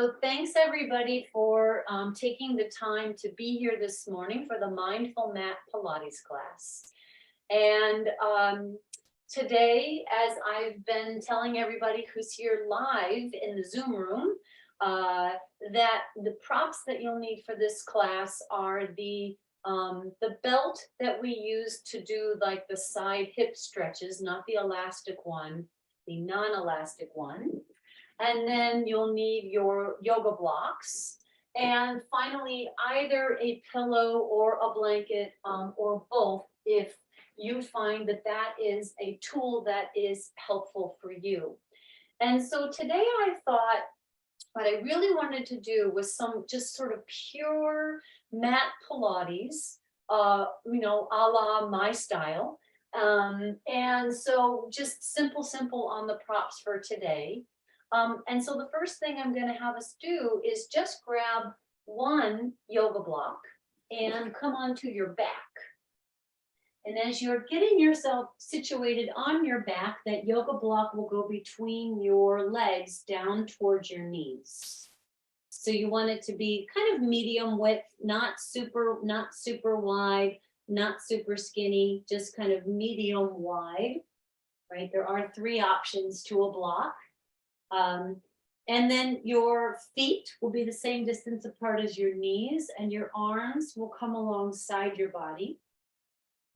So thanks everybody for taking the time to be here this morning for the Mindful Mat Pilates class. And today, as I've been telling everybody who's here live in the Zoom room, that the props that you'll need for this class are the belt that we use to do like the side hip stretches, not the elastic one, the non-elastic one. And then you'll need your yoga blocks. And finally, either a pillow or a blanket or both if you find that that is a tool that is helpful for you. And so today I thought what I really wanted to do was some just sort of pure mat Pilates, a la my style. And so just simple on the props for today. And so the first thing I'm going to have us do is just grab one yoga block and come onto your back. And as you're getting yourself situated on your back, that yoga block will go between your legs down towards your knees. So you want it to be kind of medium width, not super wide, not super skinny, just kind of medium wide, right? There are 3 options to a block. And then your feet will be the same distance apart as your knees, and your arms will come alongside your body,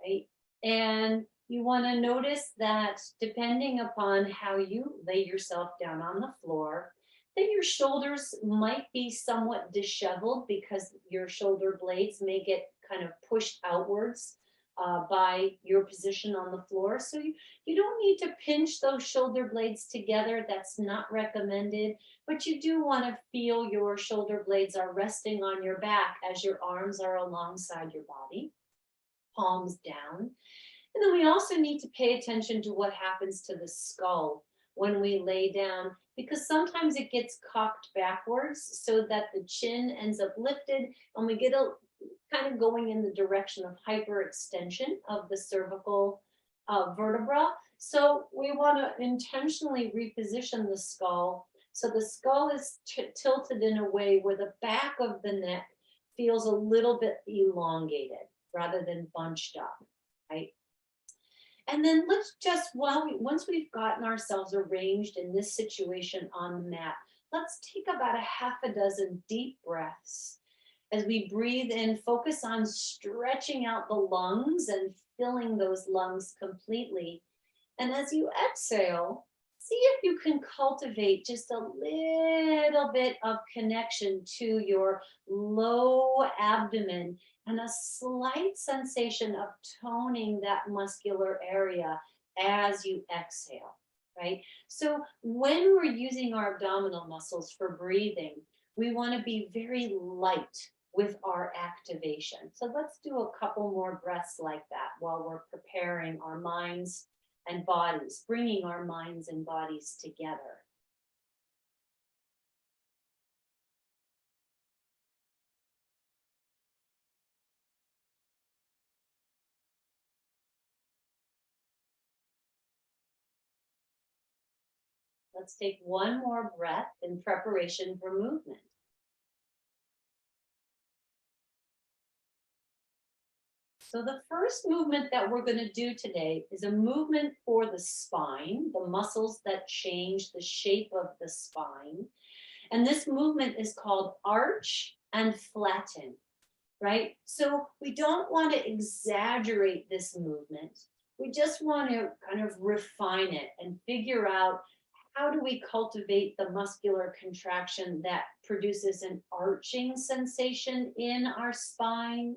right? And you want to notice that depending upon how you lay yourself down on the floor, that your shoulders might be somewhat disheveled because your shoulder blades may get kind of pushed outwards by your position on the floor. So you don't need to pinch those shoulder blades together. That's not recommended, but you do want to feel your shoulder blades are resting on your back as your arms are alongside your body, palms down. And then we also need to pay attention to what happens to the skull when we lay down, because sometimes it gets cocked backwards so that the chin ends up lifted and we get a kind of going in the direction of hyperextension of the cervical vertebra. So we want to intentionally reposition the skull so the skull is tilted in a way where the back of the neck feels a little bit elongated rather than bunched up, right? And then let's just, once we've gotten ourselves arranged in this situation on the mat, let's take about a half a dozen deep breaths. As we breathe in, focus on stretching out the lungs and filling those lungs completely. And as you exhale, see if you can cultivate just a little bit of connection to your low abdomen and a slight sensation of toning that muscular area as you exhale, right? So when we're using our abdominal muscles for breathing, we want to be very light with our activation. So let's do a couple more breaths like that while we're preparing our minds and bodies, bringing our minds and bodies together. Let's take one more breath in preparation for movement. So the first movement that we're going to do today is a movement for the spine, the muscles that change the shape of the spine. And this movement is called arch and flatten, right? So we don't want to exaggerate this movement. We just want to kind of refine it and figure out how do we cultivate the muscular contraction that produces an arching sensation in our spine,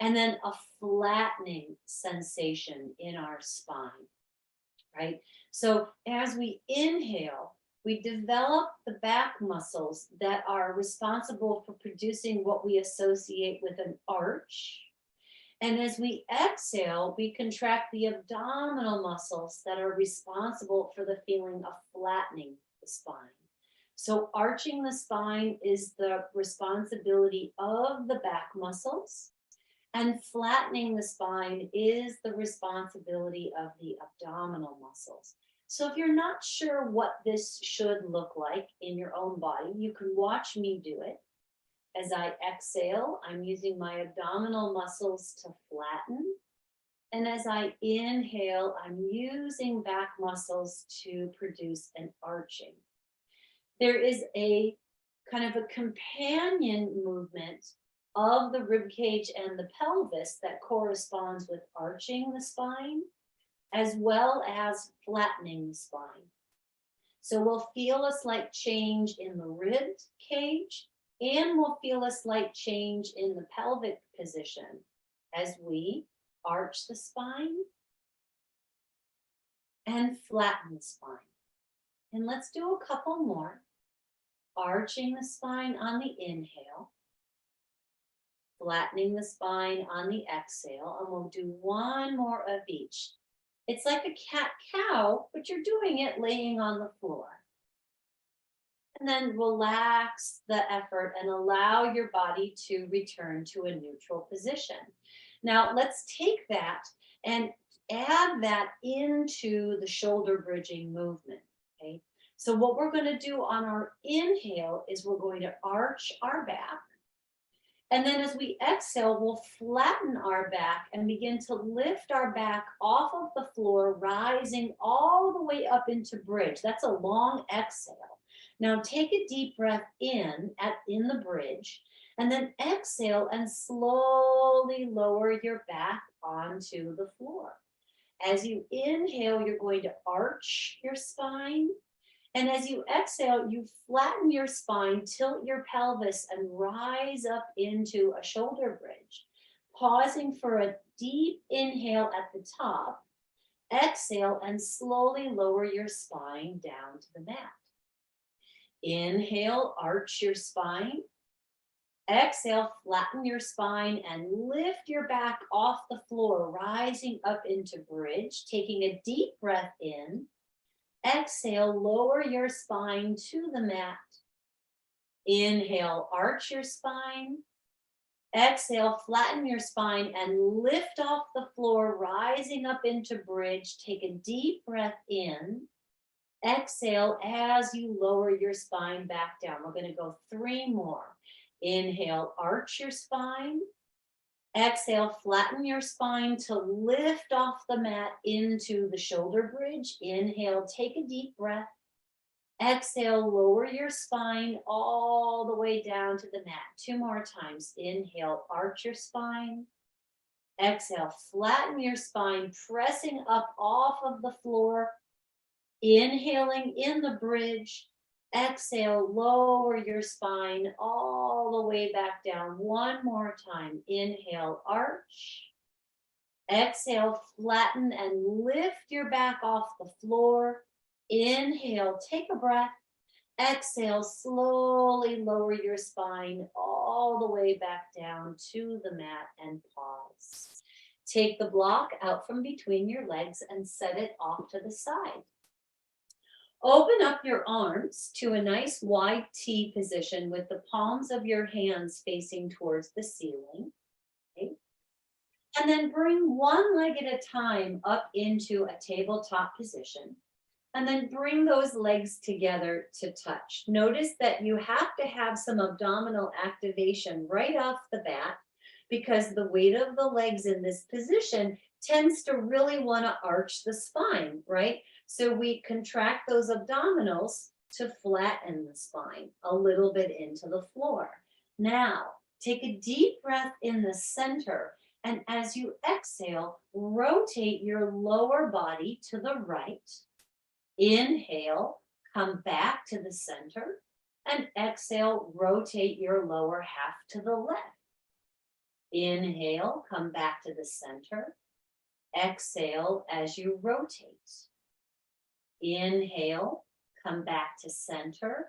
and then a flattening sensation in our spine, right? So as we inhale, we develop the back muscles that are responsible for producing what we associate with an arch. And as we exhale, we contract the abdominal muscles that are responsible for the feeling of flattening the spine. So arching the spine is the responsibility of the back muscles, and flattening the spine is the responsibility of the abdominal muscles. So if you're not sure what this should look like in your own body, you can watch me do it. As I exhale, I'm using my abdominal muscles to flatten. And as I inhale, I'm using back muscles to produce an arching. There is a kind of a companion movement of the rib cage and the pelvis that corresponds with arching the spine, as well as flattening the spine. So we'll feel a slight change in the rib cage, and we'll feel a slight change in the pelvic position as we arch the spine and flatten the spine. And let's do a couple more. Arching the spine on the inhale, flattening the spine on the exhale, and we'll do one more of each. It's like a cat-cow, but you're doing it laying on the floor. And then relax the effort and allow your body to return to a neutral position. Now let's take that and add that into the shoulder bridging movement, okay? So what we're going to do on our inhale is we're going to arch our back. And then as we exhale, we'll flatten our back and begin to lift our back off of the floor, rising all the way up into bridge. That's a long exhale. Now take a deep breath in the bridge, and then exhale and slowly lower your back onto the floor. As you inhale, you're going to arch your spine. And as you exhale, you flatten your spine, tilt your pelvis, and rise up into a shoulder bridge. Pausing for a deep inhale at the top. Exhale and slowly lower your spine down to the mat. Inhale, arch your spine. Exhale, flatten your spine and lift your back off the floor, rising up into bridge, taking a deep breath in. Exhale, lower your spine to the mat. Inhale, arch your spine. Exhale, flatten your spine and lift off the floor, rising up into bridge. Take a deep breath in. Exhale as you lower your spine back down. We're going to go 3 more. Inhale, arch your spine. Exhale, flatten your spine to lift off the mat into the shoulder bridge. Inhale, take a deep breath. Exhale, lower your spine all the way down to the mat. 2 more times. Inhale, arch your spine. Exhale, flatten your spine, pressing up off of the floor. Inhaling in the bridge. Exhale, lower your spine all the way back down. 1 more time. Inhale, arch. Exhale, flatten and lift your back off the floor. Inhale, take a breath. Exhale, slowly lower your spine all the way back down to the mat and pause. Take the block out from between your legs and set it off to the side. Open up your arms to a nice wide T position with the palms of your hands facing towards the ceiling. Okay? And then bring one leg at a time up into a tabletop position. And then bring those legs together to touch. Notice that you have to have some abdominal activation right off the bat because the weight of the legs in this position tends to really want to arch the spine, right? So we contract those abdominals to flatten the spine a little bit into the floor. Now, take a deep breath in the center, and as you exhale, rotate your lower body to the right. Inhale, come back to the center, and exhale, rotate your lower half to the left. Inhale, come back to the center. Exhale as you rotate. Inhale, come back to center.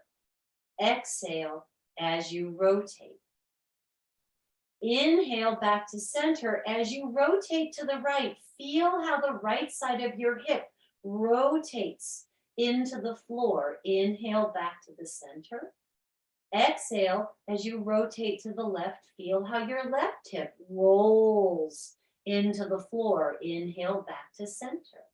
Exhale as you rotate. Inhale back to center. As you rotate to the right, feel how the right side of your hip rotates into the floor. Inhale back to the center. Exhale as you rotate to the left, feel how your left hip rolls into the floor. Inhale back to center.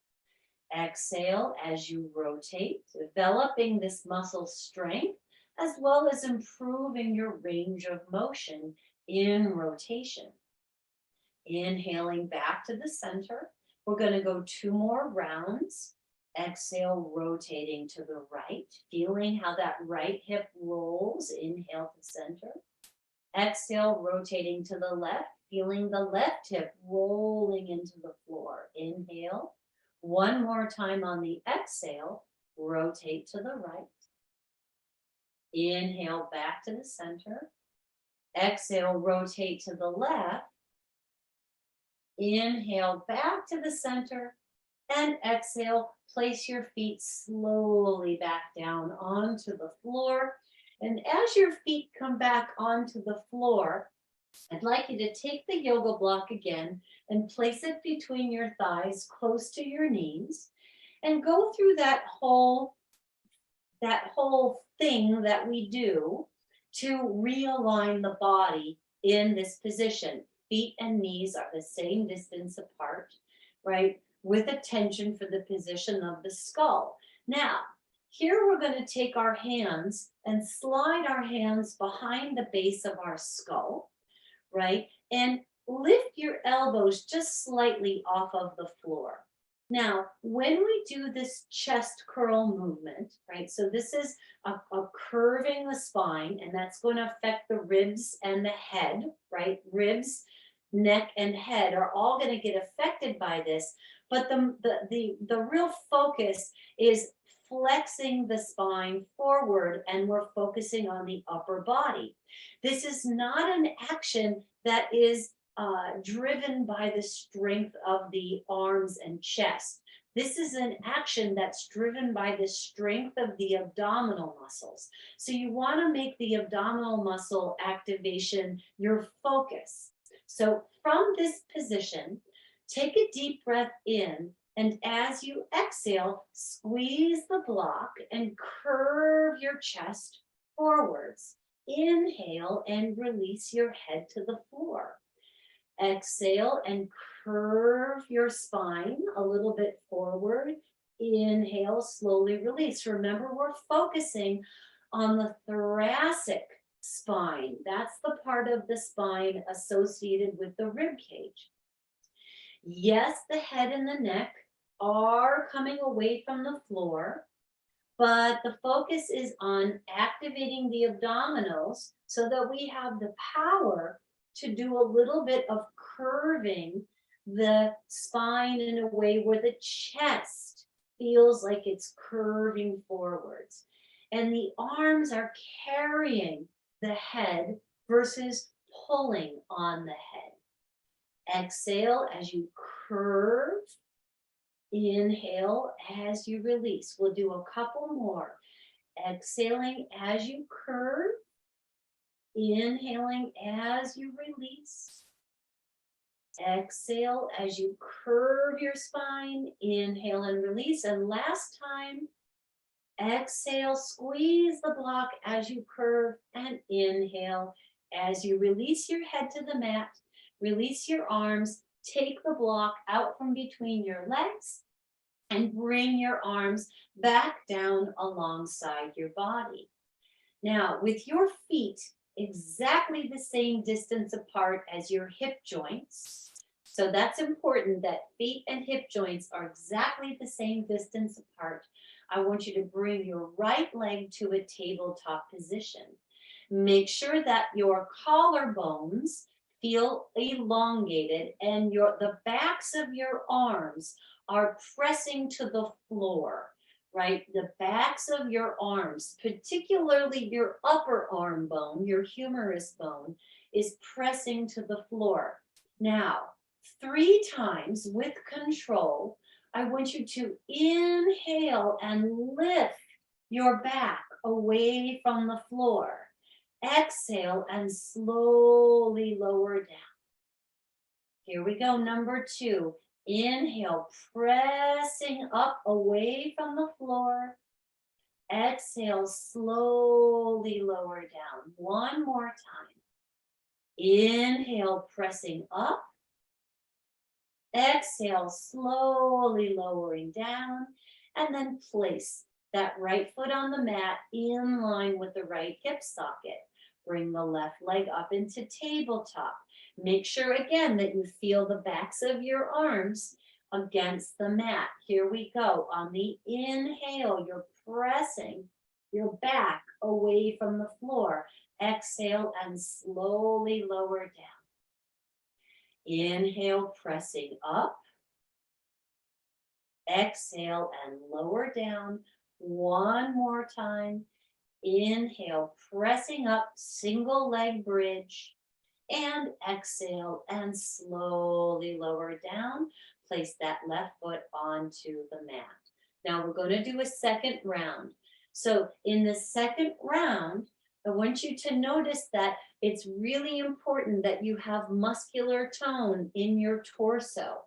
Exhale as you rotate, developing this muscle strength as well as improving your range of motion in rotation. Inhaling back to the center. We're going to go 2 more rounds. Exhale, rotating to the right, feeling how that right hip rolls. Inhale to center. Exhale, rotating to the left, feeling the left hip rolling into the floor. Inhale. 1 more time on the exhale, rotate to the right. Inhale back to the center. Exhale, rotate to the left. Inhale back to the center. And exhale, place your feet slowly back down onto the floor. And as your feet come back onto the floor, I'd like you to take the yoga block again and place it between your thighs close to your knees and go through that whole thing that we do to realign the body in this position. Feet and knees are the same distance apart, right? With attention for the position of the skull. Now, here we're going to take our hands and slide our hands behind the base of our skull, right? And lift your elbows just slightly off of the floor. Now, when we do this chest curl movement, right? So this is a curving the spine, and that's going to affect the ribs and the head, right? Ribs, neck, and head are all going to get affected by this. But the real focus is flexing the spine forward, and we're focusing on the upper body. This is not an action that is driven by the strength of the arms and chest. This is an action that's driven by the strength of the abdominal muscles. So you want to make the abdominal muscle activation your focus. So from this position, take a deep breath in, and as you exhale, squeeze the block and curve your chest forwards. Inhale and release your head to the floor. Exhale and curve your spine a little bit forward. Inhale, slowly release. Remember, we're focusing on the thoracic spine. That's the part of the spine associated with the rib cage. Yes, the head and the neck are coming away from the floor, but the focus is on activating the abdominals so that we have the power to do a little bit of curving the spine in a way where the chest feels like it's curving forwards. And the arms are carrying the head versus pulling on the head. Exhale as you curve. Inhale as you release. We'll do a couple more. Exhaling as you curve. Inhaling as you release. Exhale as you curve your spine. Inhale and release. And last time, exhale, squeeze the block as you curve, and inhale as you release your head to the mat. Release your arms. Take the block out from between your legs and bring your arms back down alongside your body. Now, with your feet exactly the same distance apart as your hip joints, so that's important that feet and hip joints are exactly the same distance apart. I want you to bring your right leg to a tabletop position. Make sure that your collarbones feel elongated and the backs of your arms are pressing to the floor, right? The backs of your arms, particularly your upper arm bone, your humerus bone, is pressing to the floor. Now, 3 times with control, I want you to inhale and lift your back away from the floor. Exhale and slowly lower down. Here we go, number 2. Inhale, pressing up away from the floor. Exhale, slowly lower down. 1 more time. Inhale, pressing up. Exhale, slowly lowering down, and then place that right foot on the mat in line with the right hip socket. Bring the left leg up into tabletop. Make sure again that you feel the backs of your arms against the mat. Here we go. On the inhale, you're pressing your back away from the floor. Exhale and slowly lower down. Inhale, pressing up. Exhale and lower down. One more time. Inhale, pressing up, single leg bridge. And exhale and slowly lower down. Place that left foot onto the mat. Now we're going to do a second round. So in the second round, I want you to notice that it's really important that you have muscular tone in your torso,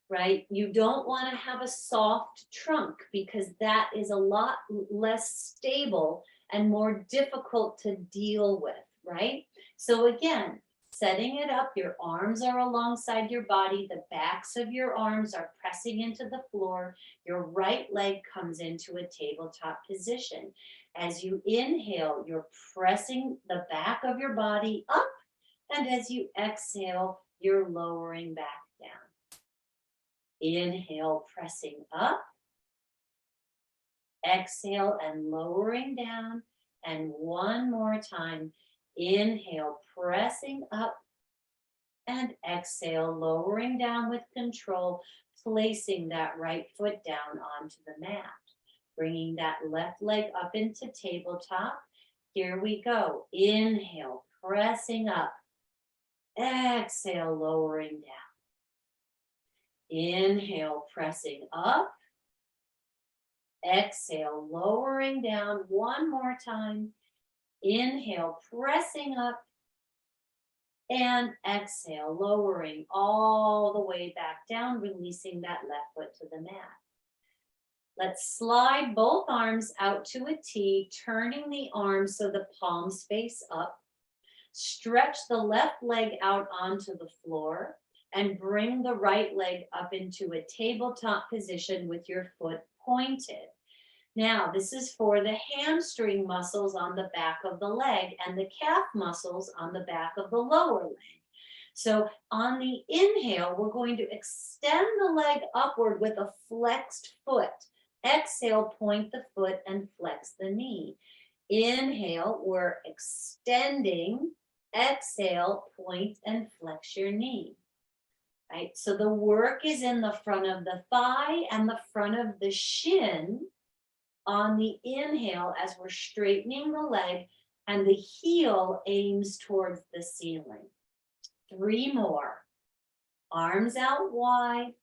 right? You don't want to have a soft trunk because that is a lot less stable and more difficult to deal with, right? So again, setting it up, your arms are alongside your body, the backs of your arms are pressing into the floor, your right leg comes into a tabletop position. As you inhale, you're pressing the back of your body up, and as you exhale, you're lowering back down. Inhale, pressing up. Exhale and lowering down. And one more time. Inhale, pressing up. And exhale, lowering down with control, placing that right foot down onto the mat. Bringing that left leg up into tabletop. Here we go. Inhale, pressing up. Exhale, lowering down. Inhale, pressing up. Exhale, lowering down. One more time. Inhale, pressing up. And exhale, lowering all the way back down, releasing that left foot to the mat. Let's slide both arms out to a T, turning the arms so the palms face up. Stretch the left leg out onto the floor and bring the right leg up into a tabletop position with your foot pointed. Now, this is for the hamstring muscles on the back of the leg and the calf muscles on the back of the lower leg. So on the inhale, we're going to extend the leg upward with a flexed foot. Exhale, point the foot and flex the knee. Inhale, we're extending. Exhale, point and flex your knee. Right? So the work is in the front of the thigh and the front of the shin on the inhale as we're straightening the leg, and the heel aims towards the ceiling. 3 more. Arms out wide.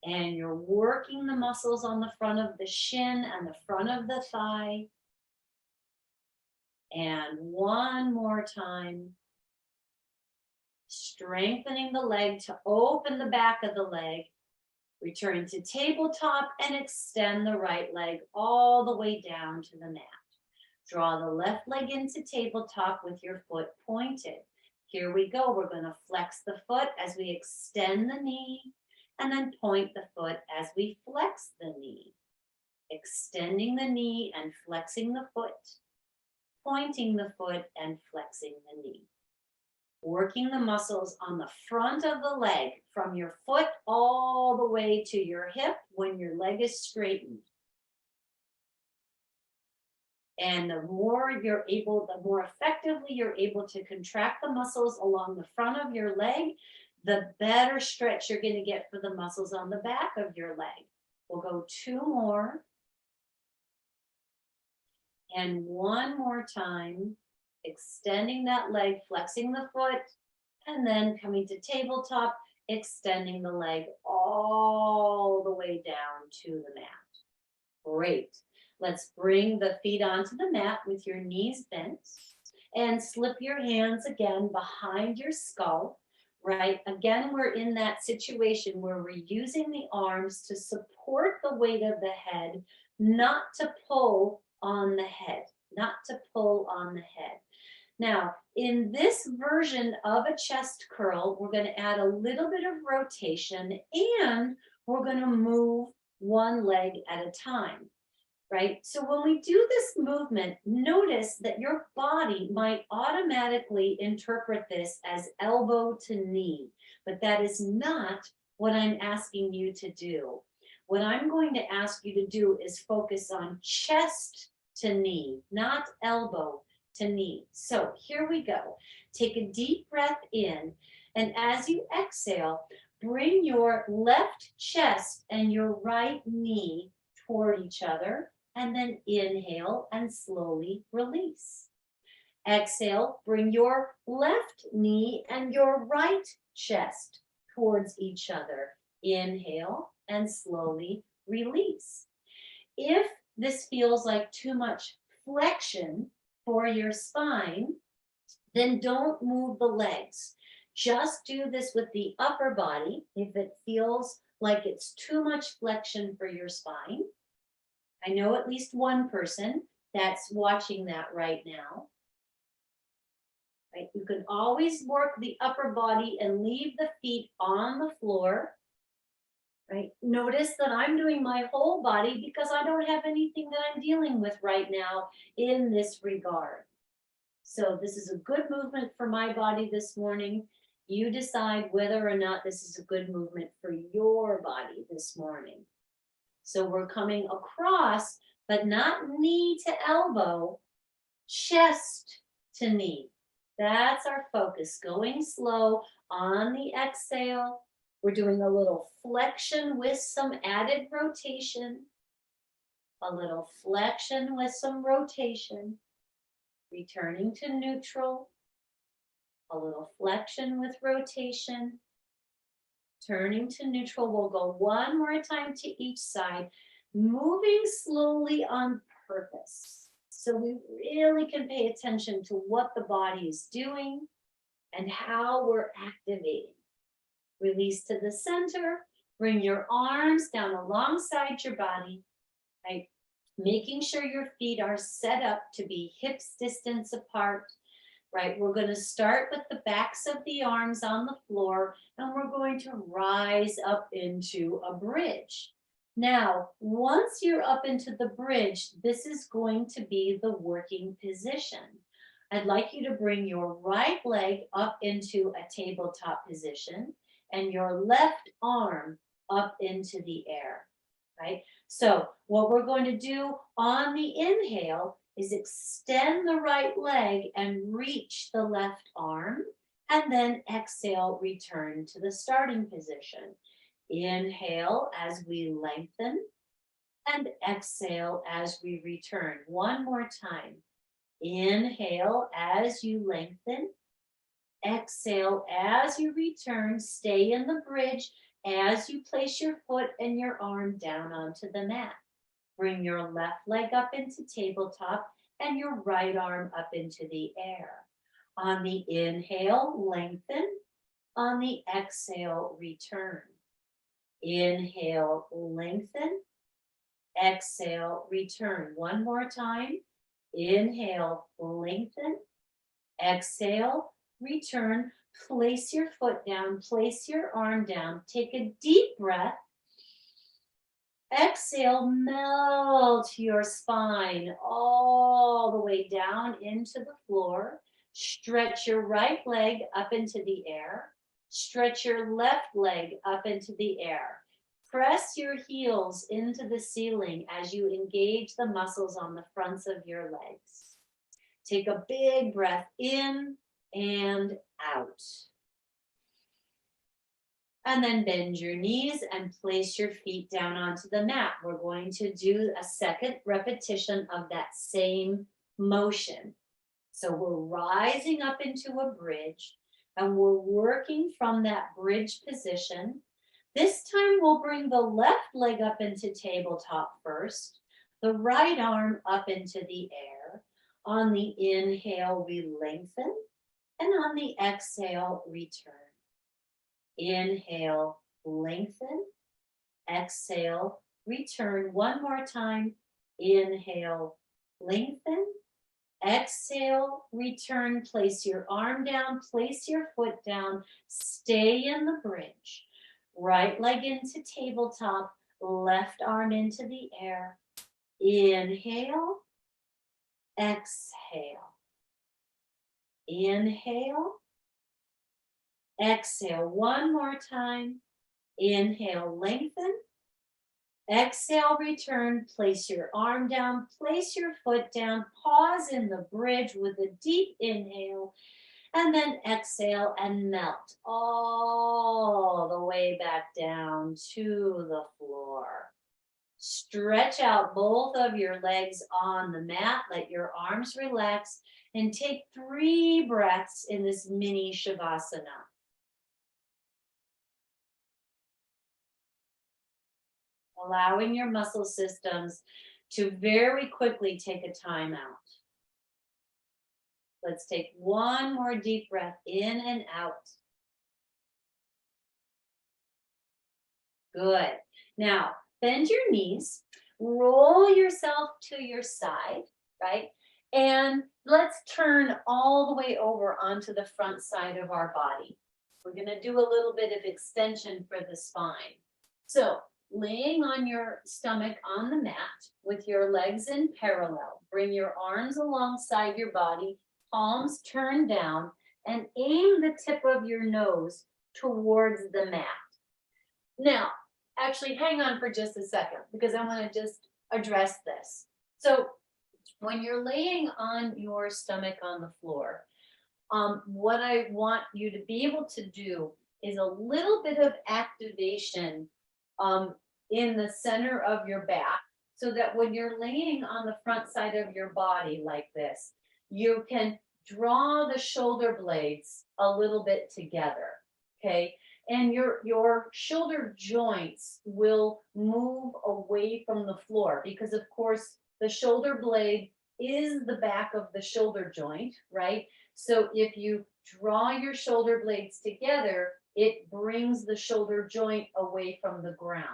And you're working the muscles on the front of the shin and the front of the thigh. And one more time. Strengthening the leg to open the back of the leg. Return to tabletop and extend the right leg all the way down to the mat. Draw the left leg into tabletop with your foot pointed. Here we go. We're going to flex the foot as we extend the knee. And then point the foot as we flex the knee. Extending the knee and flexing the foot. Pointing the foot and flexing the knee. Working the muscles on the front of the leg from your foot all the way to your hip when your leg is straightened. And the more effectively you're able to contract the muscles along the front of your leg, the better stretch you're going to get for the muscles on the back of your leg. We'll go 2 more. And one more time, extending that leg, flexing the foot, and then coming to tabletop, extending the leg all the way down to the mat. Great. Let's bring the feet onto the mat with your knees bent and slip your hands again behind your skull. Right? Again, we're in that situation where we're using the arms to support the weight of the head, not to pull on the head, not to pull on the head. Now, in this version of a chest curl, we're going to add a little bit of rotation and we're going to move one leg at a time, right? So when we do this movement, notice that your body might automatically interpret this as elbow to knee, but that is not what I'm asking you to do. What I'm going to ask you to do is focus on chest to knee, not elbow to knee. So here we go. Take a deep breath in, and as you exhale, bring your left chest and your right knee toward each other, and then inhale and slowly release. Exhale, bring your left knee and your right chest towards each other. Inhale and slowly release. If this feels like too much flexion for your spine, then don't move the legs. Just do this with the upper body if it feels like it's too much flexion for your spine. I know at least one person that's watching that right now. Right? You can always work the upper body and leave the feet on the floor. Right? Notice that I'm doing my whole body because I don't have anything that I'm dealing with right now in this regard. So this is a good movement for my body this morning. You decide whether or not this is a good movement for your body this morning. So we're coming across, but not knee to elbow, chest to knee. That's our focus, going slow on the exhale. We're doing a little flexion with some added rotation. A little flexion with some rotation. Returning to neutral. A little flexion with rotation. Turning to neutral. We'll go one more time to each side. Moving slowly on purpose. So we really can pay attention to what the body is doing and how we're activating. Release to the center. Bring your arms down alongside your body, right? Making sure your feet are set up to be hips distance apart, right? We're going to start with the backs of the arms on the floor, and we're going to rise up into a bridge. Now, once you're up into the bridge, this is going to be the working position. I'd like you to bring your right leg up into a tabletop position and your left arm up into the air, right? So what we're going to do on the inhale is extend the right leg and reach the left arm, and then exhale, return to the starting position. Inhale as we lengthen, and exhale as we return. One more time. Inhale as you lengthen. Exhale as you return. Stay in the bridge as you place your foot and your arm down onto the mat. Bring your left leg up into tabletop and your right arm up into the air. On the inhale, lengthen. On the exhale, return. Inhale, lengthen. Exhale, return. One more time. Inhale, lengthen. Exhale, return. Place your foot down. Place your arm down. Take a deep breath. Exhale, melt your spine all the way down into the floor. Stretch your right leg up into the air. Stretch your left leg up into the air. Press your heels into the ceiling as you engage the muscles on the fronts of your legs. Take a big breath in and out. And then bend your knees and place your feet down onto the mat. We're going to do a second repetition of that same motion. So we're rising up into a bridge and we're working from that bridge position. This time we'll bring the left leg up into tabletop first, the right arm up into the air. On the inhale, we lengthen, and on the exhale, return. Inhale, lengthen. Exhale, return. One more time. Inhale, lengthen. Exhale, return, place your arm down, place your foot down, stay in the bridge. Right leg into tabletop, left arm into the air. Inhale, exhale. Inhale, exhale. One more time. Inhale, lengthen. Exhale, return, place your arm down, place your foot down, pause in the bridge with a deep inhale, and then exhale and melt all the way back down to the floor. Stretch out both of your legs on the mat, let your arms relax, and take 3 breaths in this mini Shavasana. Allowing your muscle systems to very quickly take a time out. Let's take one more deep breath in and out. Good. Now, bend your knees, roll yourself to your side, right? And let's turn all the way over onto the front side of our body. We're going to do a little bit of extension for the spine. So, laying on your stomach on the mat with your legs in parallel. Bring your arms alongside your body, palms turned down, and aim the tip of your nose towards the mat. Now, actually, hang on for just a second because I want to just address this. So, when you're laying on your stomach on the floor, what I want you to be able to do is a little bit of activation in the center of your back so that when you're laying on the front side of your body like this, you can draw the shoulder blades a little bit together, okay? And your shoulder joints will move away from the floor because, of course, the shoulder blade is the back of the shoulder joint, right? So if you draw your shoulder blades together, it brings the shoulder joint away from the ground.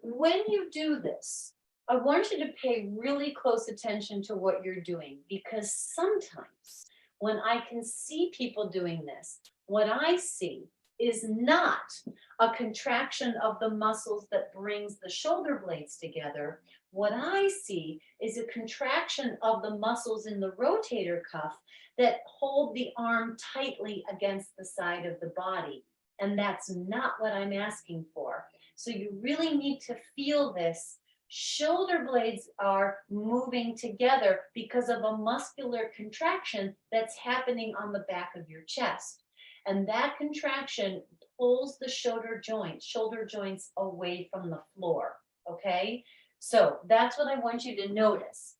When you do this, I want you to pay really close attention to what you're doing because sometimes when I can see people doing this, what I see is not a contraction of the muscles that brings the shoulder blades together. What I see is a contraction of the muscles in the rotator cuff that hold the arm tightly against the side of the body. And that's not what I'm asking for. So you really need to feel this. Shoulder blades are moving together because of a muscular contraction that's happening on the back of your chest. And that contraction pulls the shoulder joints away from the floor, okay? So that's what I want you to notice.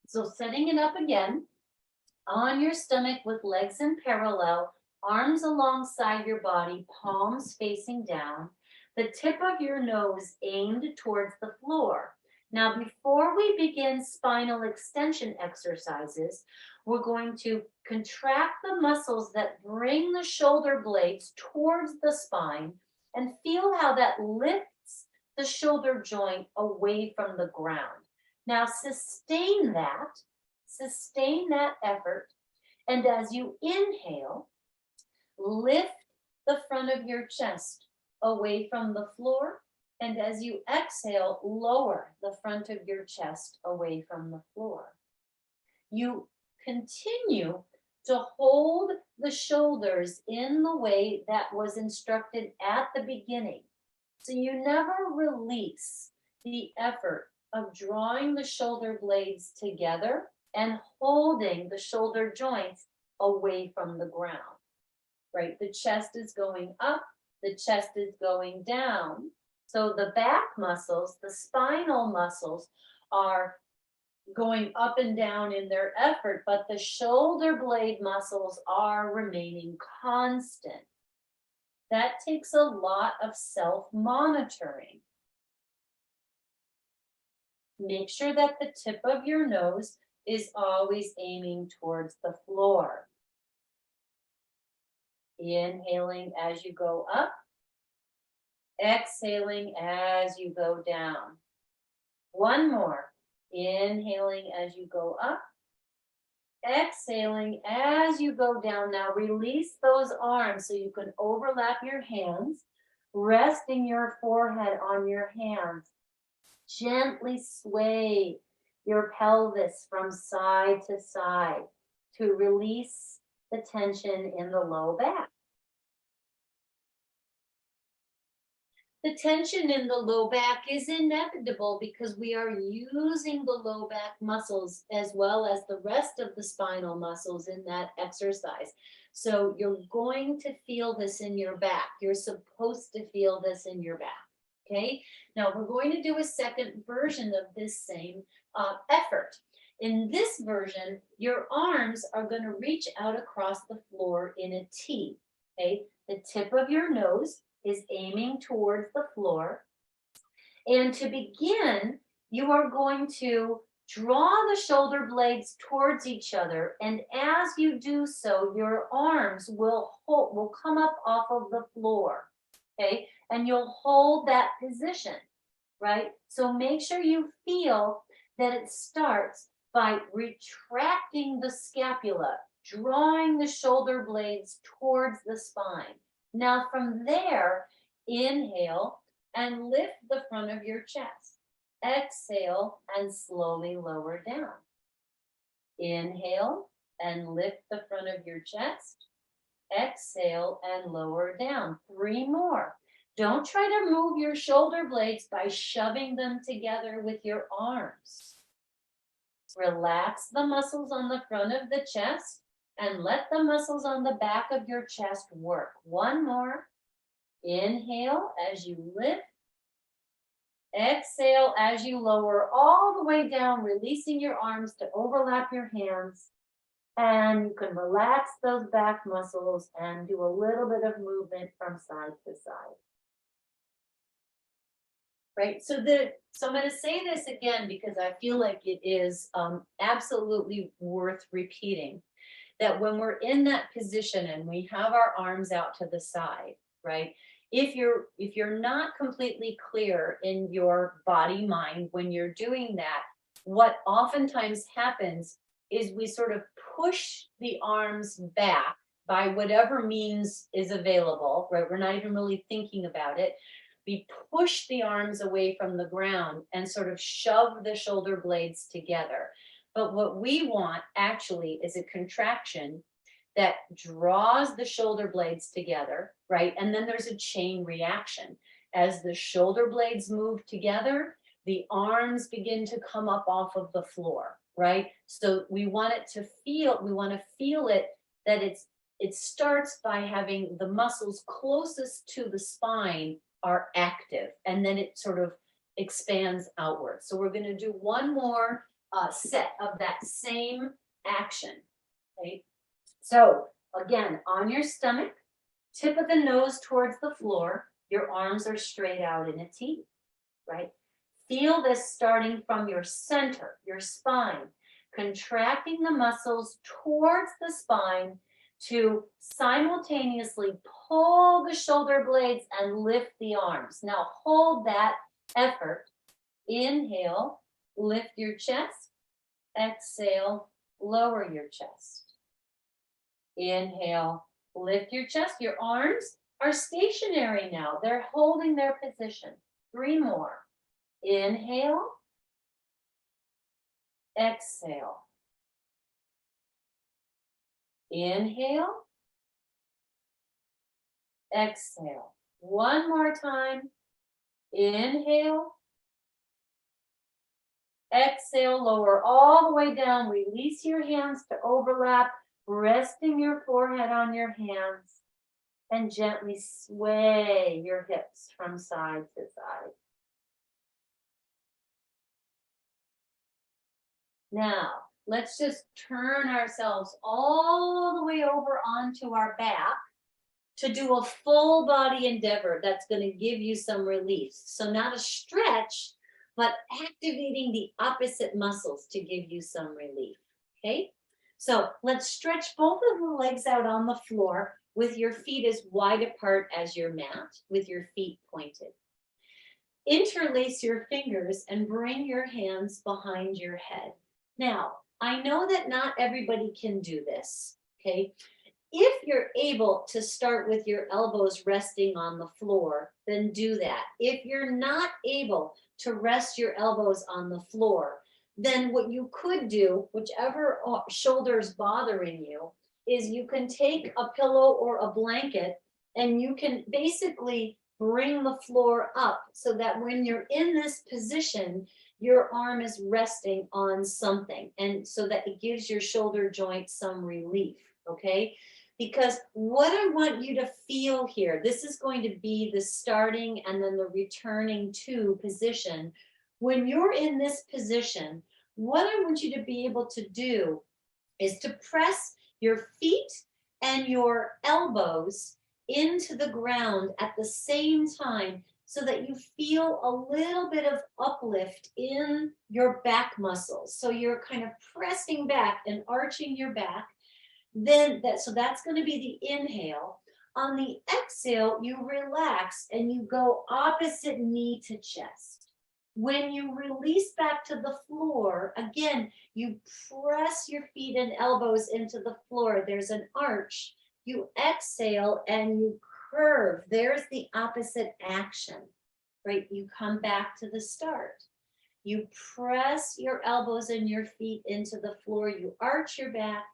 So setting it up again, on your stomach with legs in parallel, arms alongside your body, palms facing down, the tip of your nose aimed towards the floor. Now, before we begin spinal extension exercises, we're going to contract the muscles that bring the shoulder blades towards the spine and feel how that lifts the shoulder joint away from the ground. Now, sustain that effort. And as you inhale, lift the front of your chest away from the floor. And as you exhale, lower the front of your chest away from the floor. You continue to hold the shoulders in the way that was instructed at the beginning. So you never release the effort of drawing the shoulder blades together and holding the shoulder joints away from the ground, right? The chest is going up, the chest is going down. So the back muscles, the spinal muscles are going up and down in their effort, but the shoulder blade muscles are remaining constant. That takes a lot of self-monitoring. Make sure that the tip of your nose is always aiming towards the floor. Inhaling as you go up, exhaling as you go down. One more. Inhaling as you go up, Exhaling as you go down. Now release those arms so you can overlap your hands, resting your forehead on your hands. Gently sway your pelvis from side to side to release the tension in the low back. The tension in the low back is inevitable because we are using the low back muscles as well as the rest of the spinal muscles in that exercise. So you're going to feel this in your back. You're supposed to feel this in your back. Okay, now we're going to do a second version of this same effort. In this version, your arms are going to reach out across the floor in a T. Okay, the tip of your nose is aiming towards the floor. And to begin, you are going to draw the shoulder blades towards each other. And as you do so, your arms will come up off of the floor. Okay, and you'll hold that position, right? So make sure you feel that it starts by retracting the scapula, drawing the shoulder blades towards the spine. Now from there, inhale and lift the front of your chest. Exhale and slowly lower down. Inhale and lift the front of your chest. Exhale and lower down. 3 more. Don't try to move your shoulder blades by shoving them together with your arms. Relax the muscles on the front of the chest and let the muscles on the back of your chest work. 1 more. Inhale as you lift. Exhale as you lower all the way down, releasing your arms to overlap your hands. And you can relax those back muscles and do a little bit of movement from side to side. Right, so I'm going to say this again because I feel like it is absolutely worth repeating. That when we're in that position and we have our arms out to the side, right? If you're not completely clear in your body mind when you're doing that, what oftentimes happens is we sort of push the arms back by whatever means is available, right? We're not even really thinking about it. We push the arms away from the ground and sort of shove the shoulder blades together. But what we want actually is a contraction that draws the shoulder blades together, right? And then there's a chain reaction. As the shoulder blades move together, the arms begin to come up off of the floor, right? So we want it to feel, we want to feel it that it starts by having the muscles closest to the spine are active, and then it sort of expands outward. So we're going to do one more set of that same action. Okay. So again, on your stomach, tip of the nose towards the floor, your arms are straight out in a T, right? Feel this starting from your center, your spine, contracting the muscles towards the spine to simultaneously pull the shoulder blades and lift the arms. Now hold that effort. Inhale, lift your chest. Exhale, lower your chest. Inhale, lift your chest. Your arms are stationary now. They're holding their position. 3 more. Inhale. Exhale. Inhale. Exhale. 1 more time. Inhale. Exhale, lower all the way down. Release your hands to overlap, resting your forehead on your hands, and gently sway your hips from side to side. Now, let's just turn ourselves all the way over onto our back to do a full body endeavor that's going to give you some relief. So not a stretch, but activating the opposite muscles to give you some relief. Okay, so let's stretch both of the legs out on the floor with your feet as wide apart as your mat, with your feet pointed. Interlace your fingers and bring your hands behind your head. Now, I know that not everybody can do this, okay? If you're able to start with your elbows resting on the floor, then do that. If you're not able to rest your elbows on the floor, then what you could do, whichever shoulder is bothering you, is you can take a pillow or a blanket and you can basically bring the floor up so that when you're in this position, your arm is resting on something, and so that it gives your shoulder joint some relief, okay? Because what I want you to feel here, this is going to be the starting and then the returning to position. When you're in this position, what I want you to be able to do is to press your feet and your elbows into the ground at the same time so that you feel a little bit of uplift in your back muscles. So you're kind of pressing back and arching your back. So that's going to be the inhale. On the exhale, you relax and you go opposite knee to chest. When you release back to the floor, again, you press your feet and elbows into the floor. There's an arch. You exhale and you curve. There's the opposite action, right? You come back to the start. You press your elbows and your feet into the floor. You arch your back.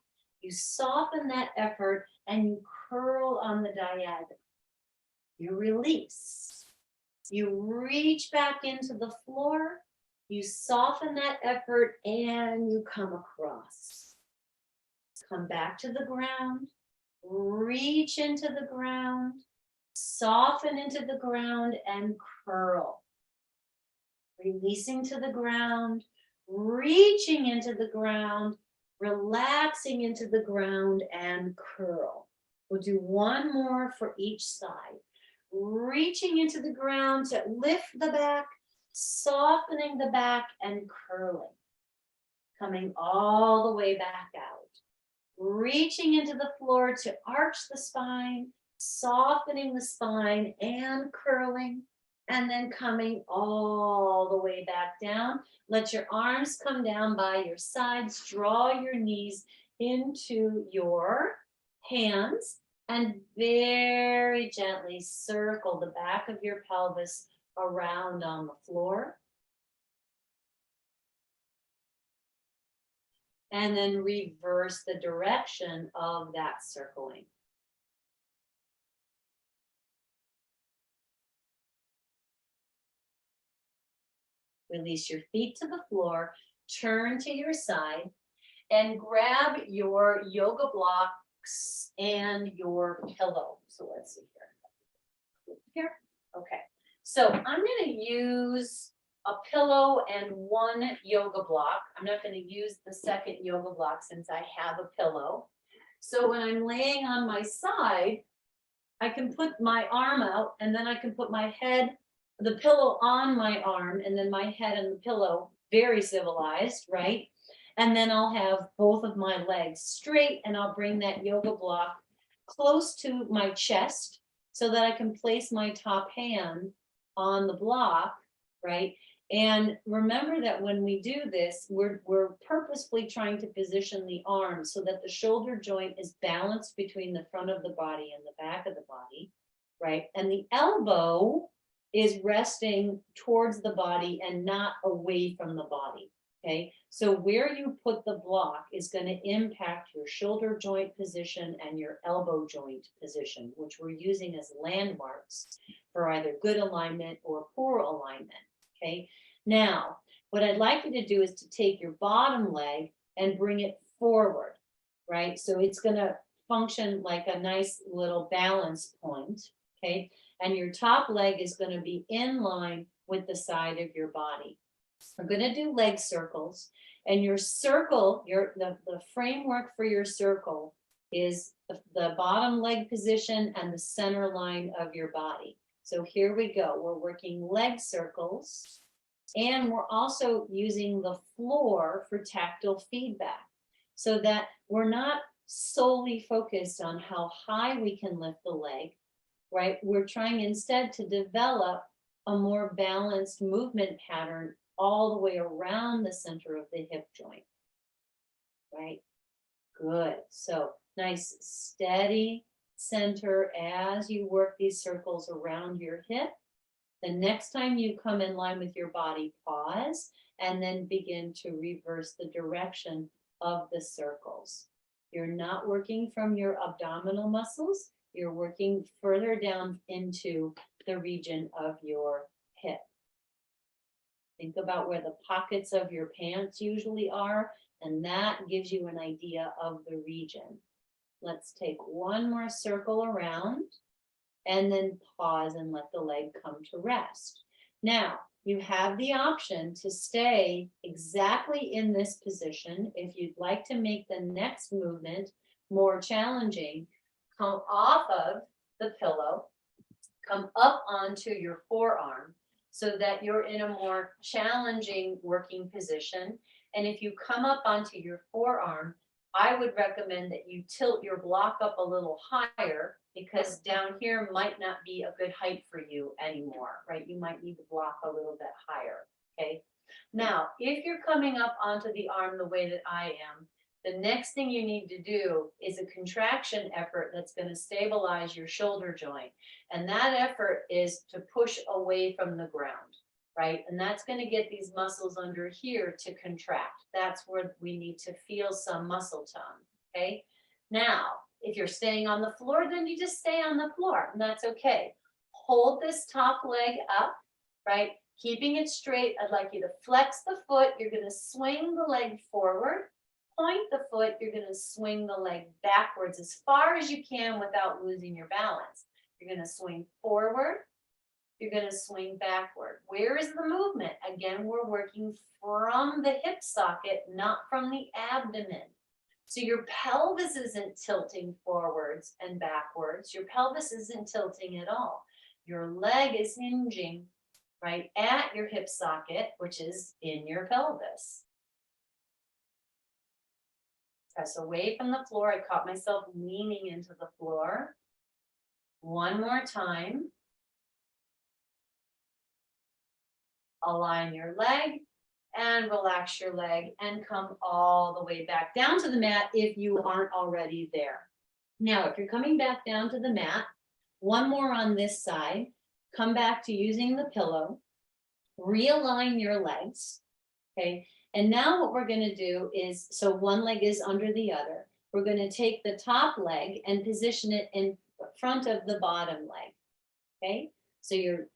You soften that effort and you curl on the diagonal. You release. You reach back into the floor. You soften that effort and you come across. Come back to the ground. Reach into the ground. Soften into the ground and curl. Releasing to the ground. Reaching into the ground. Relaxing into the ground and curl. We'll do one more for each side. Reaching into the ground to lift the back, softening the back and curling. Coming all the way back out. Reaching into the floor to arch the spine, softening the spine and curling. And then coming all the way back down. Let your arms come down by your sides. Draw your knees into your hands and very gently circle the back of your pelvis around on the floor. And then reverse the direction of that circling. Release your feet to the floor, turn to your side, and grab your yoga blocks and your pillow. So let's see here. Okay. So I'm going to use a pillow and one yoga block. I'm not going to use the second yoga block since I have a pillow. So when I'm laying on my side, I can put my arm out and then I can put my head, the pillow on my arm, and then my head and the pillow, very civilized, right? And then I'll have both of my legs straight and I'll bring that yoga block close to my chest so that I can place my top hand on the block, right? And remember that when we do this, we're purposefully trying to position the arm so that the shoulder joint is balanced between the front of the body and the back of the body, right? And the elbow is resting towards the body and not away from the body, okay? So where you put the block is going to impact your shoulder joint position and your elbow joint position, which we're using as landmarks for either good alignment or poor alignment, okay? Now, what I'd like you to do is to take your bottom leg and bring it forward, right? So it's going to function like a nice little balance point, okay? And your top leg is going to be in line with the side of your body. We're going to do leg circles, and your circle, the framework for your circle is the bottom leg position and the center line of your body. So here we go. We're working leg circles, and we're also using the floor for tactile feedback so that we're not solely focused on how high we can lift the leg, right? We're trying instead to develop a more balanced movement pattern all the way around the center of the hip joint. right? Good. So nice, steady center as you work these circles around your hip. The next time you come in line with your body, pause and then begin to reverse the direction of the circles. You're not working from your abdominal muscles. You're working further down into the region of your hip. Think about where the pockets of your pants usually are, and that gives you an idea of the region. Let's take one more circle around and then pause and let the leg come to rest. Now, you have the option to stay exactly in this position. If you'd like to make the next movement more challenging, come off of the pillow, come up onto your forearm so that you're in a more challenging working position. And if you come up onto your forearm, I would recommend that you tilt your block up a little higher, because down here might not be a good height for you anymore, right? You might need the block a little bit higher, okay? Now, if you're coming up onto the arm the way that I am, the next thing you need to do is a contraction effort that's going to stabilize your shoulder joint. And that effort is to push away from the ground, right? And that's going to get these muscles under here to contract. That's where we need to feel some muscle tone, okay? Now, if you're staying on the floor, then you just stay on the floor, and that's okay. Hold this top leg up, right? Keeping it straight. I'd like you to flex the foot. You're going to swing the leg forward. Point the foot. You're going to swing the leg backwards as far as you can without losing your balance. You're going to swing forward. You're going to swing backward. Where is the movement? Again, we're working from the hip socket, not from the abdomen. So your pelvis isn't tilting forwards and backwards. Your pelvis isn't tilting at all. Your leg is hinging right at your hip socket, which is in your pelvis. Press away from the floor. I caught myself leaning into the floor. One more time. Align your leg and relax your leg and come all the way back down to the mat if you aren't already there. Now, if you're coming back down to the mat, one more on this side, come back to using the pillow, realign your legs, okay? And now what we're gonna do is, so one leg is under the other, we're gonna take the top leg and position it in front of the bottom leg, okay? So your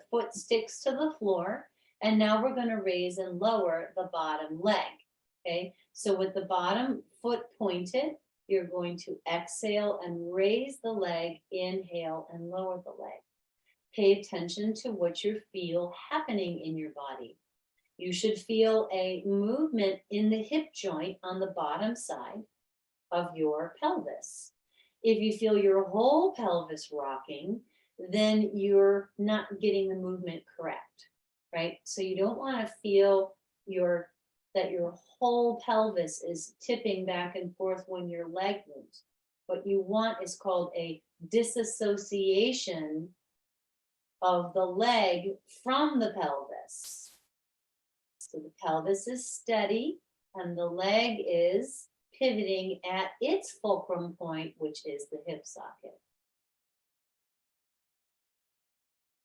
foot sticks to the floor. And now we're going to raise and lower the bottom leg, okay? So with the bottom foot pointed, you're going to exhale and raise the leg, inhale and lower the leg. Pay attention to what you feel happening in your body. You should feel a movement in the hip joint on the bottom side of your pelvis. If you feel your whole pelvis rocking, then you're not getting the movement correct. Right? So you don't want to feel that your whole pelvis is tipping back and forth when your leg moves. What you want is called a disassociation of the leg from the pelvis. So the pelvis is steady and the leg is pivoting at its fulcrum point, which is the hip socket.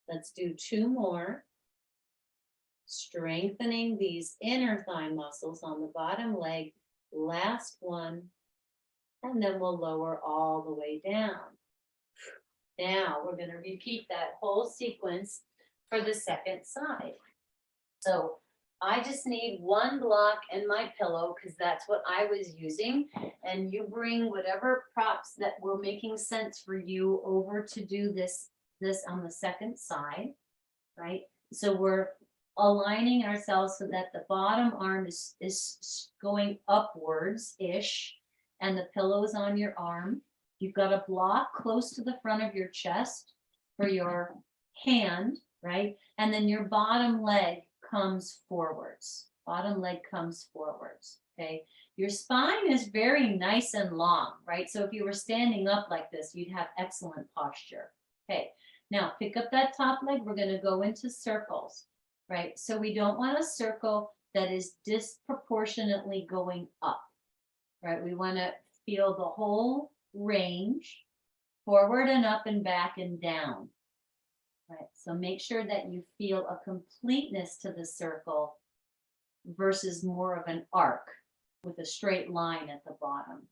Let's do two more. Strengthening these inner thigh muscles on the bottom leg. Last one. And then we'll lower all the way down. Now we're going to repeat that whole sequence for the second side. So I just need one block and my pillow because that's what I was using. And you bring whatever props that were making sense for you over to do this on the second side, right? So we're aligning ourselves so that the bottom arm is going upwards-ish and the pillow is on your arm. You've got a block close to the front of your chest for your hand, right? And then your bottom leg comes forwards. Bottom leg comes forwards, okay? Your spine is very nice and long, right? So if you were standing up like this, you'd have excellent posture. Okay, now pick up that top leg. We're going to go into circles. Right, so we don't want a circle that is disproportionately going up. right? We want to feel the whole range, forward and up and back and down, right? So make sure that you feel a completeness to the circle versus more of an arc with a straight line at the bottom.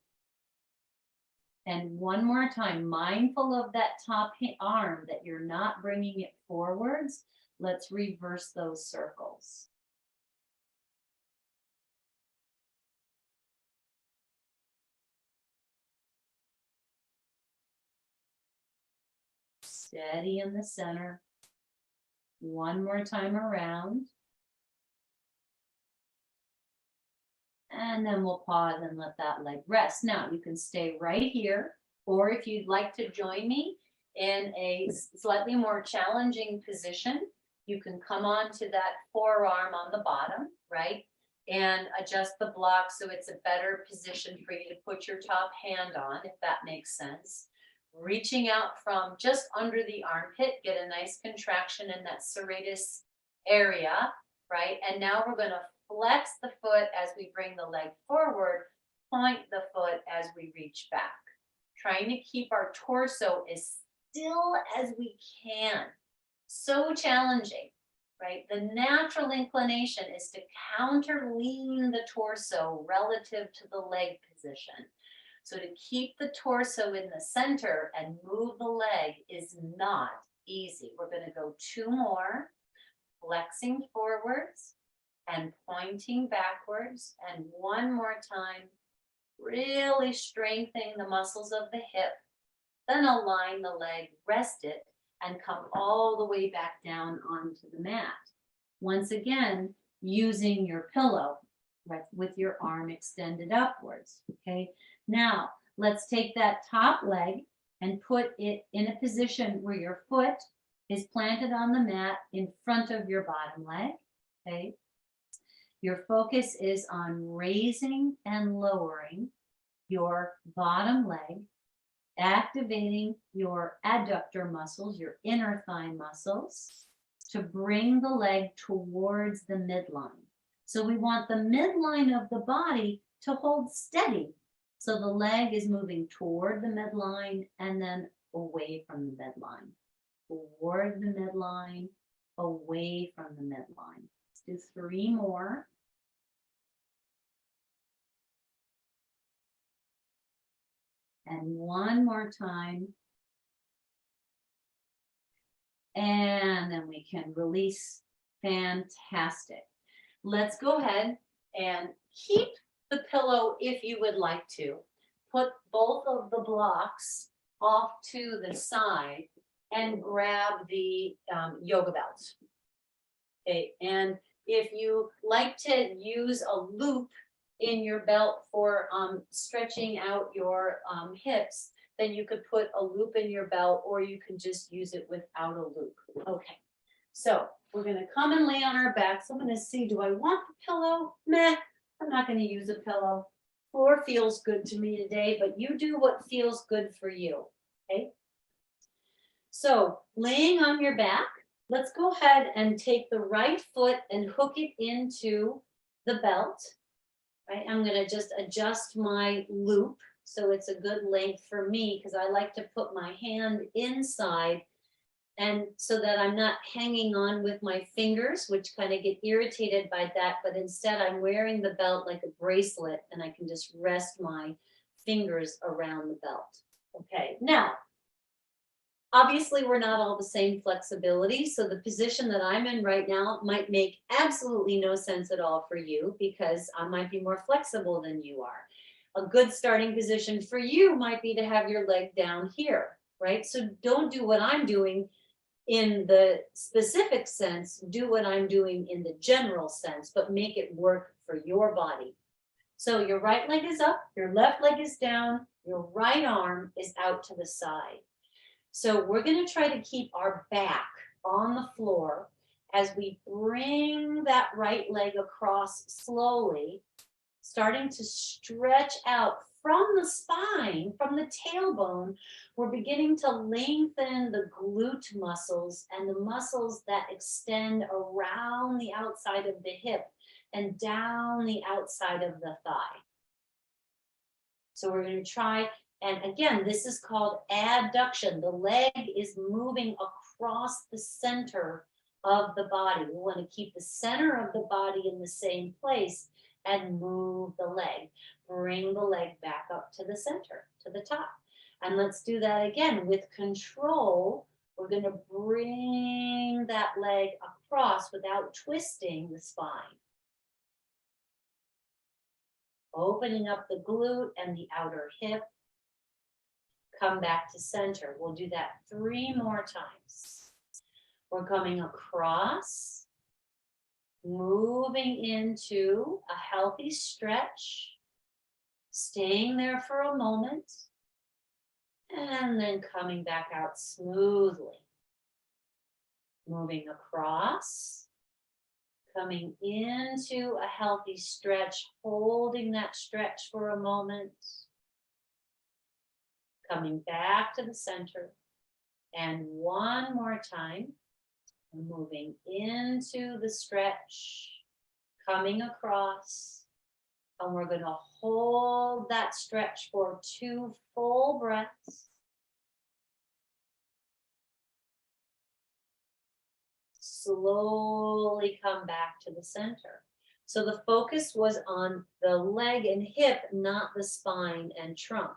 And one more time, mindful of that top arm, that you're not bringing it forwards. Let's reverse those circles. Steady in the center. One more time around. And then we'll pause and let that leg rest. Now you can stay right here, or if you'd like to join me in a slightly more challenging position, you can come on to that forearm on the bottom, right? And adjust the block so it's a better position for you to put your top hand on, if that makes sense. Reaching out from just under the armpit, get a nice contraction in that serratus area, right? And now we're going to flex the foot as we bring the leg forward, point the foot as we reach back. Trying to keep our torso as still as we can. So challenging, right? The natural inclination is to counter lean the torso relative to the leg position. So to keep the torso in the center and move the leg is not easy. We're going to go 2 more, flexing forwards and pointing backwards, and 1 more time, really strengthening the muscles of the hip, then align the leg, rest it, and come all the way back down onto the mat. Once again, using your pillow, right, with your arm extended upwards, okay? Now, let's take that top leg and put it in a position where your foot is planted on the mat in front of your bottom leg, okay? Your focus is on raising and lowering your bottom leg, activating your adductor muscles, your inner thigh muscles, to bring the leg towards the midline. So we want the midline of the body to hold steady. So the leg is moving toward the midline and then away from the midline. Toward the midline, away from the midline. Let's do 3 more. And 1 more time. And then we can release. Fantastic. Let's go ahead and keep the pillow if you would like to. Put both of the blocks off to the side and grab the yoga belt. Okay, and if you like to use a loop in your belt for stretching out your hips, then you could put a loop in your belt, or you can just use it without a loop. Okay, so we're going to come and lay on our backs. I'm going to see, do I want the pillow? Meh, I'm not going to use a pillow. Floor feels good to me today, but you do what feels good for you. Okay, so laying on your back, let's go ahead and take the right foot and hook it into the belt. Right, I'm going to just adjust my loop so it's a good length for me, because I like to put my hand inside, and so that I'm not hanging on with my fingers, which kind of get irritated by that, but instead I'm wearing the belt like a bracelet, and I can just rest my fingers around the belt. Okay, now, obviously we're not all the same flexibility, so the position that I'm in right now might make absolutely no sense at all for you, because I might be more flexible than you are. A good starting position for you might be to have your leg down here, right? So don't do what I'm doing in the specific sense, do what I'm doing in the general sense, but make it work for your body. So your right leg is up, your left leg is down, your right arm is out to the side. So we're going to try to keep our back on the floor as we bring that right leg across slowly, starting to stretch out from the spine, from the tailbone. We're beginning to lengthen the glute muscles and the muscles that extend around the outside of the hip and down the outside of the thigh. So we're going to try, and again, this is called adduction. The leg is moving across the center of the body. We want to keep the center of the body in the same place and move the leg. Bring the leg back up to the center, to the top. And let's do that again with control. We're going to bring that leg across without twisting the spine. Opening up the glute and the outer hip. Come back to center. We'll do that 3 more times. We're coming across, moving into a healthy stretch, staying there for a moment, and then coming back out smoothly. Moving across, coming into a healthy stretch, holding that stretch for a moment, coming back to the center, and 1 more time, moving into the stretch, coming across, and we're going to hold that stretch for 2 full breaths. Slowly come back to the center. So the focus was on the leg and hip, not the spine and trunk.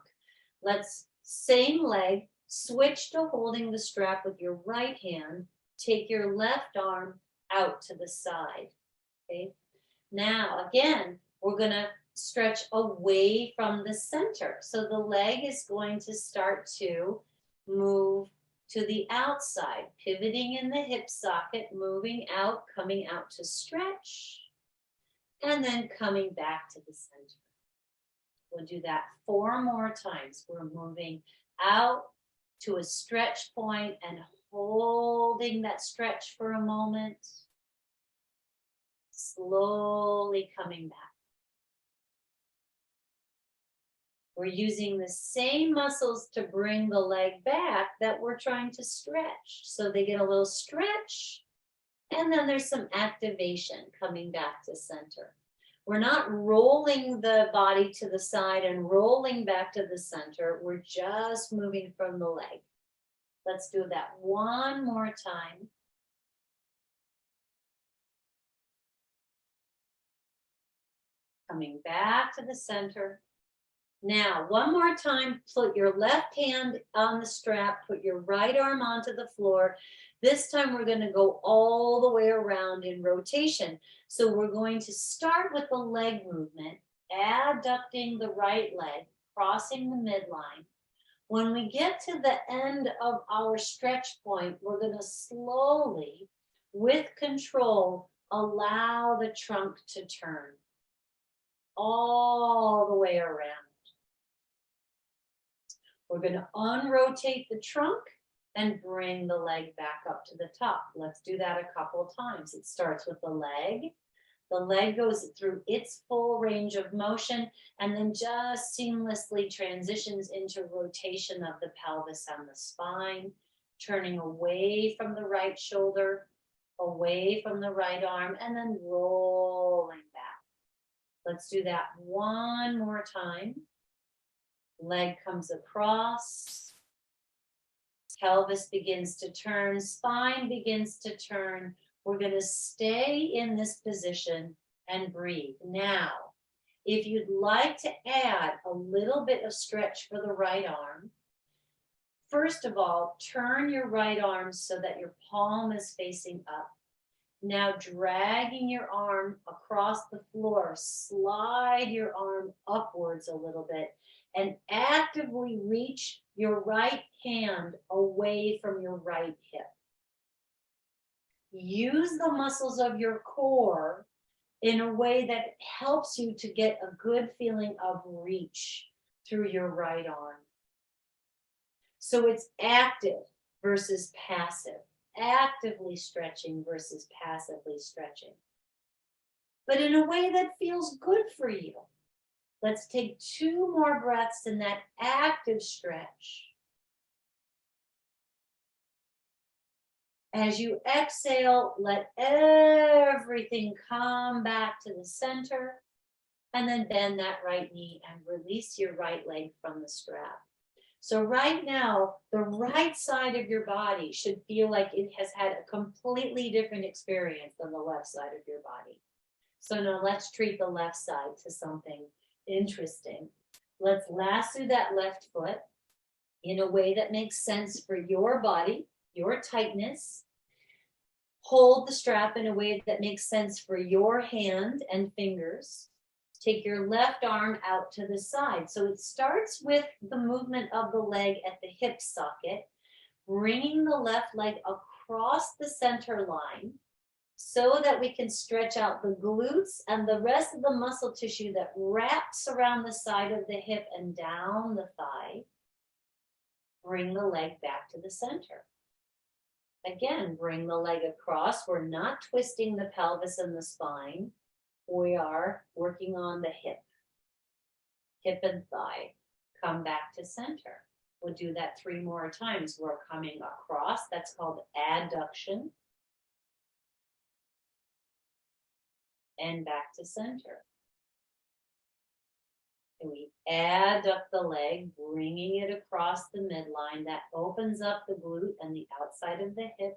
Let's, same leg, switch to holding the strap with your right hand. Take your left arm out to the side. Okay. Now, again, we're going to stretch away from the center. So the leg is going to start to move to the outside, pivoting in the hip socket, moving out, coming out to stretch, and then coming back to the center. We'll do that 4 more times. We're moving out to a stretch point and holding that stretch for a moment, slowly coming back. We're using the same muscles to bring the leg back that we're trying to stretch. So they get a little stretch, and then there's some activation coming back to center. We're not rolling the body to the side and rolling back to the center. We're just moving from the leg. Let's do that 1 more time. Coming back to the center. Now, 1 more time, put your left hand on the strap, put your right arm onto the floor. This time we're going to go all the way around in rotation. So we're going to start with the leg movement, adducting the right leg, crossing the midline. When we get to the end of our stretch point, we're going to slowly, with control, allow the trunk to turn all the way around. We're going to unrotate the trunk and bring the leg back up to the top. Let's do that a couple of times. It starts with the leg. The leg goes through its full range of motion and then just seamlessly transitions into rotation of the pelvis and the spine, turning away from the right shoulder, away from the right arm, and then rolling back. Let's do that 1 more time. Leg comes across, pelvis begins to turn, spine begins to turn. We're going to stay in this position and breathe. Now, if you'd like to add a little bit of stretch for the right arm, first of all, turn your right arm so that your palm is facing up. Now, dragging your arm across the floor, slide your arm upwards a little bit and actively reach your right hand away from your right hip. Use the muscles of your core in a way that helps you to get a good feeling of reach through your right arm. So it's active versus passive, actively stretching versus passively stretching, but in a way that feels good for you. Let's take 2 more breaths in that active stretch. As you exhale, let everything come back to the center. and then bend that right knee and release your right leg from the strap. So right now, the right side of your body should feel like it has had a completely different experience than the left side of your body. So now let's treat the left side to something interesting. Let's lasso that left foot in a way that makes sense for your body, your tightness. Hold the strap in a way that makes sense for your hand and fingers. Take your left arm out to the side. So it starts with the movement of the leg at the hip socket, bringing the left leg across the center line so that we can stretch out the glutes and the rest of the muscle tissue that wraps around the side of the hip and down the thigh. Bring the leg back to the center. Again, bring the leg across. We're not twisting the pelvis and the spine. We are working on the hip and thigh. Come back to center. We'll do that 3 more times. We're coming across. That's called adduction. And back to center. And we adduct the leg, bringing it across the midline. That opens up the glute and the outside of the hip.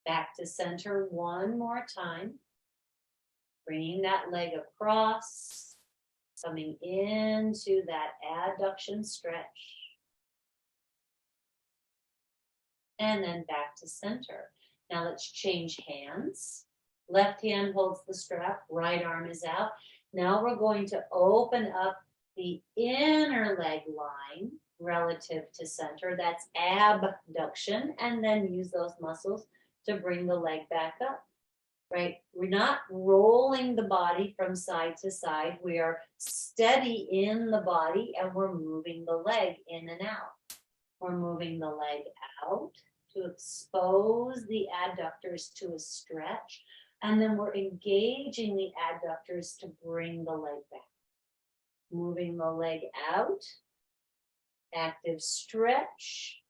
Back to center 1 more time. Bringing that leg across, coming into that adduction stretch. And then back to center. Now let's change hands. Left hand holds the strap, right arm is out. Now we're going to open up the inner leg line relative to center. That's abduction. And then use those muscles to bring the leg back up. Right? We're not rolling the body from side to side. We are steady in the body and we're moving the leg in and out. We're moving the leg out to expose the adductors to a stretch. And then we're engaging the adductors to bring the leg back. Moving the leg out, active stretch,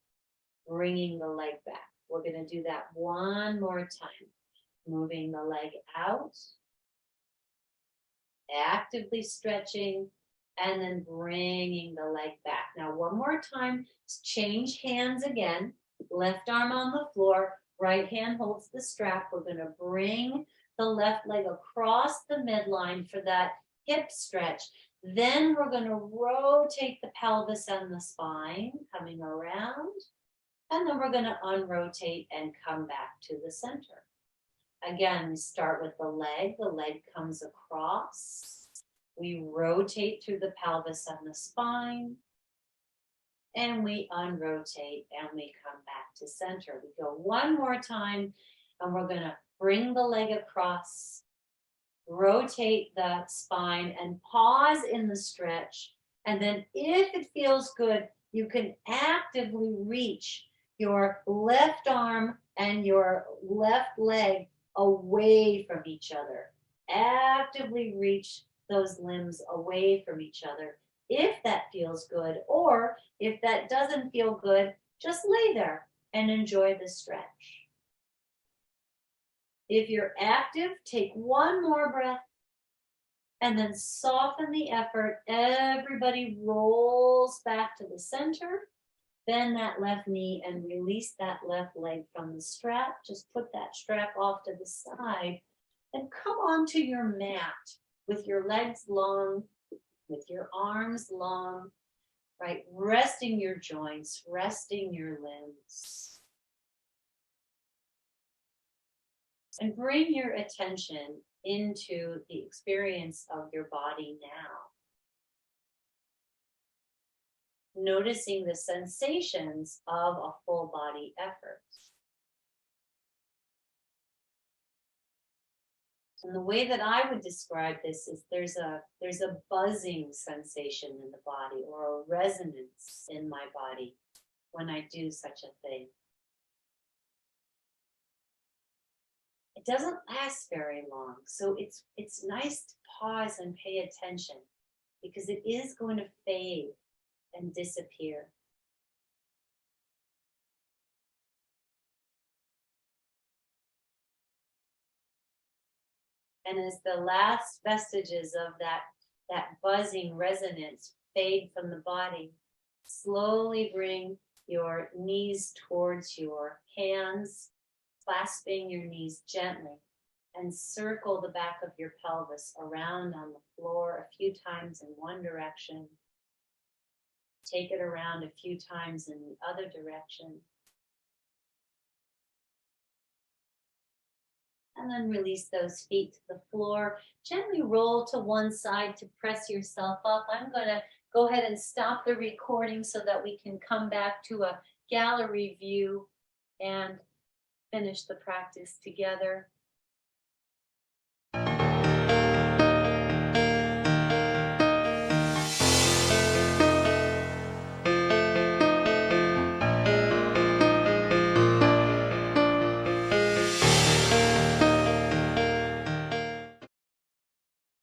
bringing the leg back. We're going to do that 1 more time. Moving the leg out, actively stretching, and then bringing the leg back. Now, 1 more time, change hands again. Left arm on the floor, right hand holds the strap. We're going to bring the left leg across the midline for that hip stretch. Then we're going to rotate the pelvis and the spine, coming around. And then we're going to unrotate and come back to the center. Again, we start with the leg comes across. We rotate through the pelvis and the spine. And we unrotate and we come back to center. We go 1 more time and we're going to bring the leg across, rotate the spine and pause in the stretch. And then if it feels good, you can actively reach your left arm and your left leg away from each other. Actively reach those limbs away from each other if that feels good, or if that doesn't feel good, just lay there and enjoy the stretch. If you're active, take 1 more breath and then soften the effort. Everybody rolls back to the center. Bend that left knee and release that left leg from the strap. Just put that strap off to the side and come onto your mat with your legs long, with your arms long, right? Resting your joints, resting your limbs. And bring your attention into the experience of your body now. Noticing the sensations of a full body effort. And the way that I would describe this is there's a buzzing sensation in the body, or a resonance in my body when I do such a thing. It doesn't last very long, so it's nice to pause and pay attention, because it is going to fade and disappear. And as the last vestiges of that that buzzing resonance fade from the body. Slowly bring your knees towards your hands, clasping your knees gently, and circle the back of your pelvis around on the floor a few times in one direction. Take it around a few times in the other direction. And then release those feet to the floor. Gently roll to one side to press yourself up. I'm going to go ahead and stop the recording so that we can come back to a gallery view and finish the practice together.